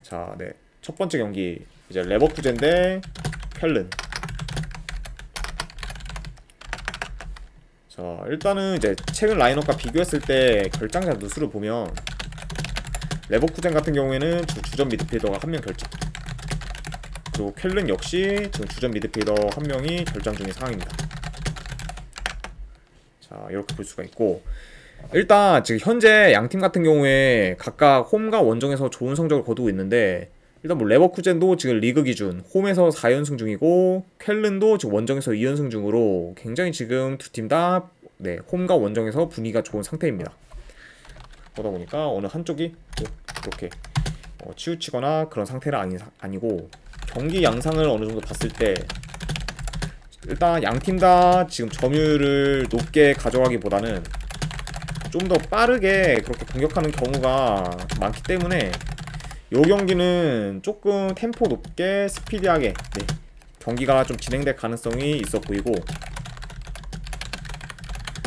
자, 네. 첫 번째 경기 이제 레버쿠젠 대 켈른. 자, 일단은 이제 최근 라인업과 비교했을 때 결장자 누수를 보면 레버쿠젠 같은 경우에는 주전 미드필더가 한 명 결장, 그리고 켈른 역시 지금 주전 미드필더 한 명이 결장 중인 상황입니다. 자, 이렇게 볼 수가 있고, 일단 지금 현재 양팀 같은 경우에 각각 홈과 원정에서 좋은 성적을 거두고 있는데, 일단 뭐 레버쿠젠도 지금 리그 기준 홈에서 4연승 중이고 켈른도 지금 원정에서 2연승 중으로 굉장히 지금 두 팀 다 네, 홈과 원정에서 분위기가 좋은 상태입니다. 그러다 보니까 어느 한쪽이 이렇게 치우치거나 그런 상태는 아니고, 경기 양상을 어느 정도 봤을 때 일단 양팀 다 지금 점유율을 높게 가져가기보다는 좀 더 빠르게 그렇게 공격하는 경우가 많기 때문에 이 경기는 조금 템포 높게 스피디하게 경기가 좀 진행될 가능성이 있어 보이고,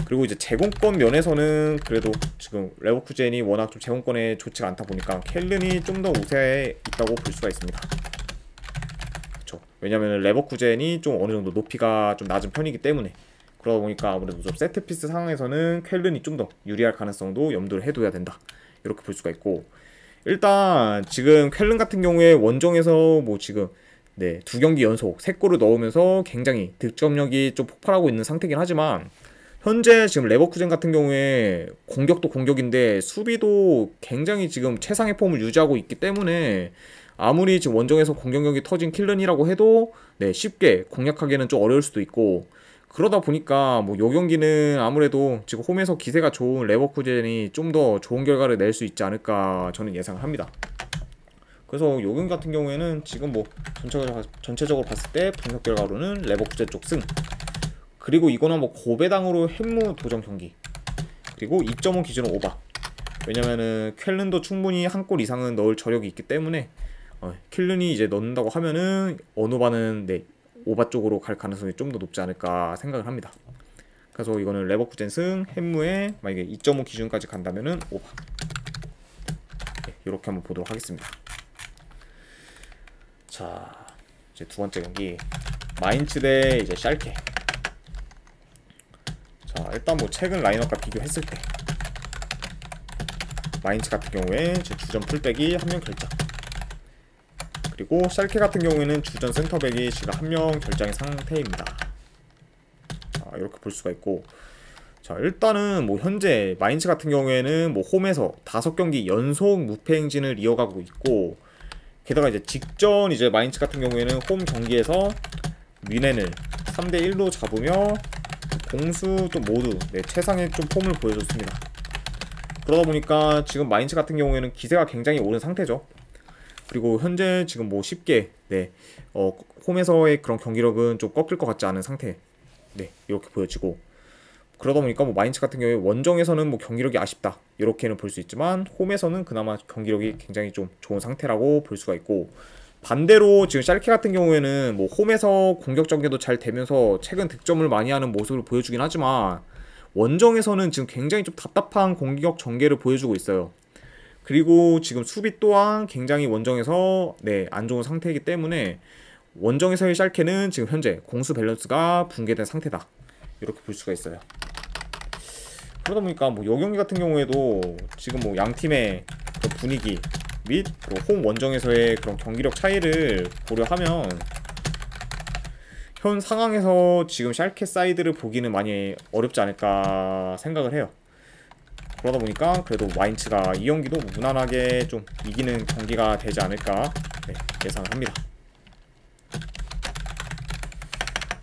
그리고 이제 제공권 면에서는 그래도 지금 레버쿠젠이 워낙 좀 제공권에 좋지가 않다 보니까 켈른이 좀 더 우세에 있다고 볼 수가 있습니다. 그쵸. 왜냐면 레버쿠젠이 좀 어느 정도 높이가 좀 낮은 편이기 때문에, 그러다 보니까 아무래도 좀 세트피스 상황에서는 켈른이 좀 더 유리할 가능성도 염두를 해둬야 된다, 이렇게 볼 수가 있고, 일단 지금 켈른 같은 경우에 원정에서 뭐 지금 두 경기 연속 3골을 넣으면서 굉장히 득점력이 좀 폭발하고 있는 상태긴 하지만, 현재 지금 레버쿠젠 같은 경우에 공격도 공격인데 수비도 굉장히 지금 최상의 폼을 유지하고 있기 때문에 아무리 지금 원정에서 공격력이 터진 킬른이라고 해도 쉽게 공략하기에는 좀 어려울 수도 있고, 그러다 보니까 뭐 요 경기는 아무래도 지금 홈에서 기세가 좋은 레버쿠젠이 좀 더 좋은 결과를 낼 수 있지 않을까 저는 예상을 합니다. 그래서 요 경기 같은 경우에는 지금 뭐 전체적으로 봤을 때 분석 결과로는 레버쿠젠 쪽 승, 그리고 이거는 뭐 고배당으로 햄무 도전 경기, 그리고 2.5 기준으로 오바. 왜냐면은 켈른도 충분히 한 골 이상은 넣을 저력이 있기 때문에 켈른이 이제 넣는다고 하면은 어느 바는 오바 쪽으로 갈 가능성이 좀 더 높지 않을까 생각을 합니다. 그래서 이거는 레버쿠젠 승, 햄무에 만약에 2.5 기준까지 간다면은 오바. 이렇게 한번 보도록 하겠습니다. 자, 이제 두 번째 경기 마인츠 대 이제 샬케. 자, 일단 뭐 최근 라인업과 비교했을 때 마인츠 같은 경우에 주전 풀백이 한 명 결장, 그리고 샬케 같은 경우에는 주전 센터백이 지금 한 명 결장의 상태입니다. 자, 이렇게 볼 수가 있고, 자, 일단은 뭐 현재 마인츠 같은 경우에는 뭐 홈에서 5경기 연속 무패 행진을 이어가고 있고, 게다가 이제 직전 이제 마인츠 같은 경우에는 홈 경기에서 뮌헨을 3대1로 잡으며 공수도 모두 최상의 좀 폼을 보여줬습니다. 그러다 보니까 지금 마인츠 같은 경우에는 기세가 굉장히 오른 상태죠. 그리고 현재 지금 뭐 쉽게 홈에서의 그런 경기력은 좀 꺾일 것 같지 않은 상태, 이렇게 보여지고, 그러다 보니까 뭐 마인츠 같은 경우에 원정에서는 뭐 경기력이 아쉽다 이렇게는 볼 수 있지만 홈에서는 그나마 경기력이 굉장히 좀 좋은 상태라고 볼 수가 있고, 반대로 지금 샬케 같은 경우에는 뭐 홈에서 공격 전개도 잘 되면서 최근 득점을 많이 하는 모습을 보여주긴 하지만 원정에서는 지금 굉장히 좀 답답한 공격 전개를 보여주고 있어요. 그리고 지금 수비 또한 굉장히 원정에서 안 좋은 상태이기 때문에 원정에서의 샬케는 지금 현재 공수 밸런스가 붕괴된 상태다, 이렇게 볼 수가 있어요. 그러다 보니까 뭐 요 경기 같은 경우에도 지금 뭐 양 팀의 그런 분위기 및 홈 원정에서의 그런 경기력 차이를 고려하면 현 상황에서 지금 샬케 사이드를 보기는 많이 어렵지 않을까 생각을 해요. 그러다 보니까 그래도 마인츠가 이 경기도 무난하게 좀 이기는 경기가 되지 않을까 예상을 합니다.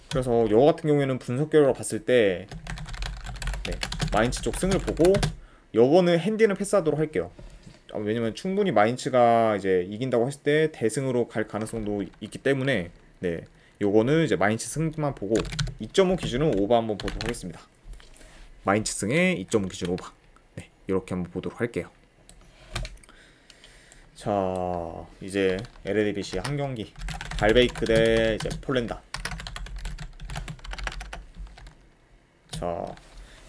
그래서 요 같은 경우에는 분석 결과로 봤을 때 마인츠 쪽 승을 보고, 요거는 핸디는 패스하도록 할게요. 왜냐면 충분히 마인츠가 이제 이긴다고 했을 때 대승으로 갈 가능성도 있기 때문에 요거는 이제 마인츠 승만 보고 2.5 기준은 오버 한번 보도록 하겠습니다. 마인츠 승에 2.5 기준 오버, 이렇게 한번 보도록 할게요. 자, 이제 LADBC 한 경기 발베이크 대 이제 폴란다. 자,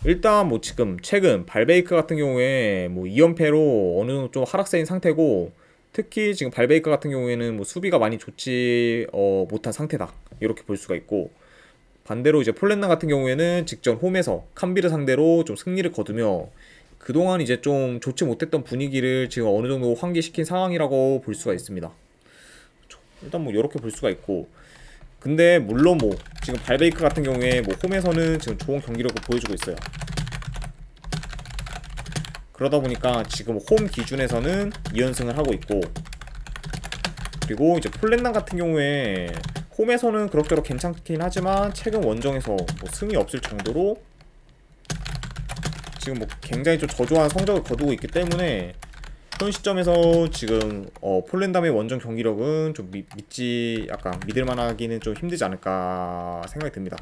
일단 뭐 지금 최근 발베이크 같은 경우에 뭐 2연패로 어느 정도 좀 하락세인 상태고, 특히 지금 발베이크 같은 경우에는 뭐 수비가 많이 좋지 못한 상태다 이렇게 볼 수가 있고, 반대로 이제 폴렌남 같은 경우에는 직전 홈에서 캄비르 상대로 좀 승리를 거두며 그동안 이제 좀 좋지 못했던 분위기를 지금 어느 정도 환기시킨 상황이라고 볼 수가 있습니다. 일단 뭐 이렇게 볼 수가 있고, 근데 물론 뭐 지금 발베이크 같은 경우에 뭐 홈에서는 지금 좋은 경기력을 보여주고 있어요. 그러다 보니까 지금 홈 기준에서는 2연승을 하고 있고, 그리고 이제 폴렌남 같은 경우에 홈에서는 그럭저럭 괜찮긴 하지만 최근 원정에서 뭐 승이 없을 정도로 지금 뭐 굉장히 좀 저조한 성적을 거두고 있기 때문에 현 시점에서 지금 폴렌담의 원정 경기력은 좀 약간 믿을만하기는 좀 힘들지 않을까 생각이 듭니다.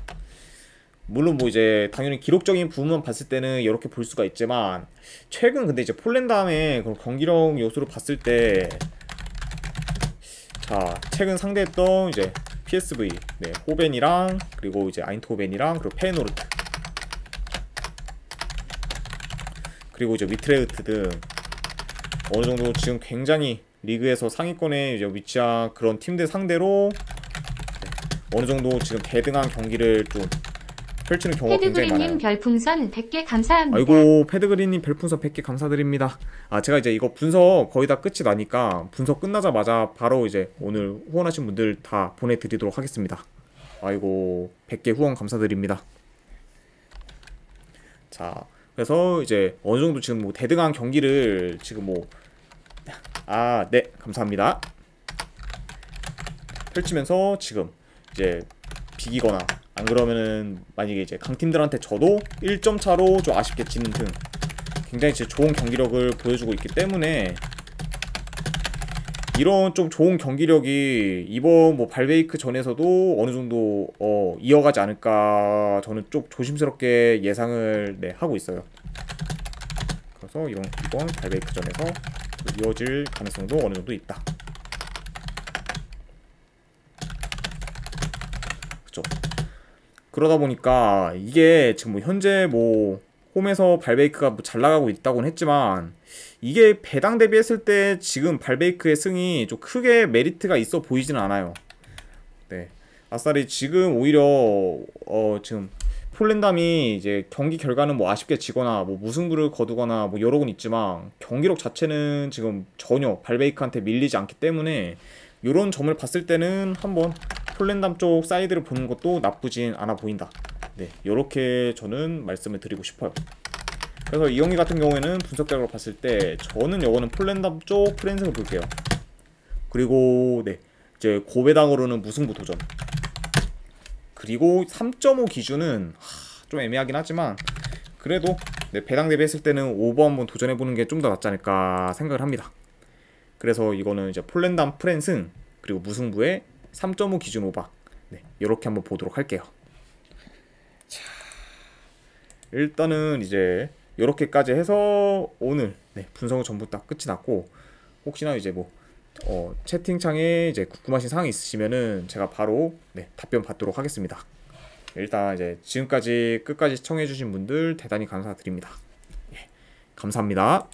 물론 뭐 이제 당연히 기록적인 부분만 봤을 때는 이렇게 볼 수가 있지만, 최근 근데 이제 폴렌담의 그런 경기력 요소를 봤을 때, 자 최근 상대했던 이제 PSV, 네, 호벤이랑 그리고 이제 아인트호벤이랑 그리고 페노르트 그리고 이제 위트레흐트 등 어느 정도 지금 굉장히 리그에서 상위권에 이제 위치한 그런 팀들 상대로 어느 정도 지금 대등한 경기를 좀 펼치는 경우가 굉장히 많아요. 패드그린님 별풍선 100개 감사합니다. 아이고, 패드그린님 별풍선 100개 감사드립니다. 제가 이제 이거 분석 거의 다 끝이 나니까 분석 끝나자마자 바로 이제 오늘 후원하신 분들 다 보내드리도록 하겠습니다. 아이고, 100개 후원 감사드립니다. 자, 그래서 이제 어느 정도 지금 뭐 대등한 경기를 지금 뭐 네, 감사합니다. 펼치면서 지금 이제 비기거나 안 그러면은 만약에 이제 강팀들한테 져도 1점 차로 좀 아쉽게 지는 등 굉장히 이제 좋은 경기력을 보여주고 있기 때문에, 이런 좀 좋은 경기력이 이번 뭐 발베이크 전에서도 어느 정도 이어가지 않을까 저는 좀 조심스럽게 예상을 하고 있어요. 그래서 이번 발베이크 전에서 이어질 가능성도 어느 정도 있다. 그쵸? 그러다 보니까 이게 지금 뭐 현재 뭐 홈에서 발베이크가 뭐 잘 나가고 있다고는 했지만, 이게 배당 대비했을 때 지금 발베이크의 승이 좀 크게 메리트가 있어 보이지는 않아요. 네, 아싸리 지금 오히려 지금 폴렌담이 이제 경기 결과는 뭐 아쉽게 지거나 뭐 무승부를 거두거나 뭐 여러 건 있지만 경기력 자체는 지금 전혀 발베이크한테 밀리지 않기 때문에, 이런 점을 봤을 때는 한번 폴렌담 쪽 사이드를 보는 것도 나쁘진 않아 보인다. 네, 이렇게 저는 말씀을 드리고 싶어요. 그래서 이 경기 같은 경우에는 분석적으로 봤을 때 저는 이거는 폴렌담 쪽 프랜승을 볼게요. 그리고 네, 이제 고배당으로는 무승부 도전. 그리고 3.5 기준은 좀 애매하긴 하지만 그래도 네, 배당 대비했을 때는 오버 한번 도전해보는 게 좀 더 낫지 않을까 생각을 합니다. 그래서 이거는 이제 폴렌담 프랜승 그리고 무승부의 3.5 기준 오버, 네, 이렇게 한번 보도록 할게요. 자, 일단은 이제 이렇게까지 해서 오늘 분석은 전부 다 끝이 났고, 혹시나 이제 뭐 채팅창에 이제 궁금하신 사항이 있으시면은 제가 바로 답변 받도록 하겠습니다. 일단 이제 지금까지 끝까지 시청해주신 분들 대단히 감사드립니다. 예, 감사합니다.